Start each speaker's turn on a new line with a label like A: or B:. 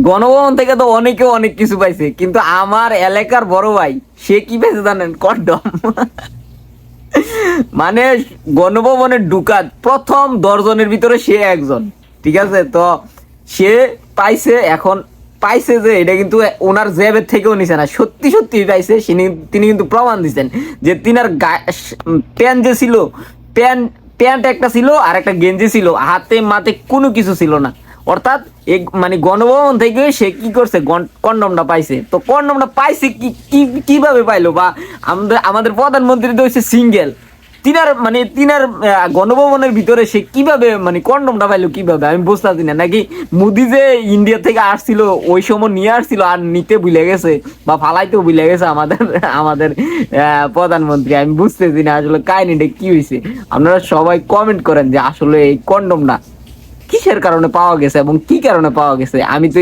A: গণভবন থেকে তো অনেকে অনেক কিছু পাইছে, কিন্তু আমার এলাকার বড় ভাই সে কি পেয়েছে জানেন? কন্ডম। মানে গণভবনের ঢুকা প্রথম 10 জনের ভিতরে সে একজন, ঠিক আছে? তো সে পাইছে, এখন পাইছে যে এটা কিন্তু ওনার জেবের থেকেও নিছে না, সত্যি সত্যি পাইছে। তিনি কিন্তু প্রমাণ দিচ্ছেন যে তিনার প্যান্ট যে ছিল, প্যান্ট প্যান্ট একটা ছিল আর একটা গেঞ্জি ছিল, হাতে মাতে কোনো কিছু ছিল না। অর্থাৎ মানে গণভবন থেকে সে কি করছে, কন্ডমটা পাইছে। তো কন্ডমটা পাইছে কিভাবে পাইলো? বা আমাদের প্রধানমন্ত্রী তো হচ্ছে সিঙ্গেল, তিনার গণভবনের ভিতরে সে কিভাবে মানে কন্ডমটা পাইলো কিভাবে, আমি বুঝতেছি না। নাকি মোদি যে ইন্ডিয়া থেকে আসছিল ওই সময় নিয়ে আসছিল আর নিতে ভুলে গেছে বা ফালাইতেও ভুলে গেছে আমাদের আমাদের প্রধানমন্ত্রী? আমি বুঝতেছি না আসলে কাহিনীটা কি হয়েছে। আপনারা সবাই কমেন্ট করেন যে আসলে এই কন্ডমটা কিসের কারণে পাওয়া গেছে এবং কি কারণে পাওয়া গেছে। আমি তো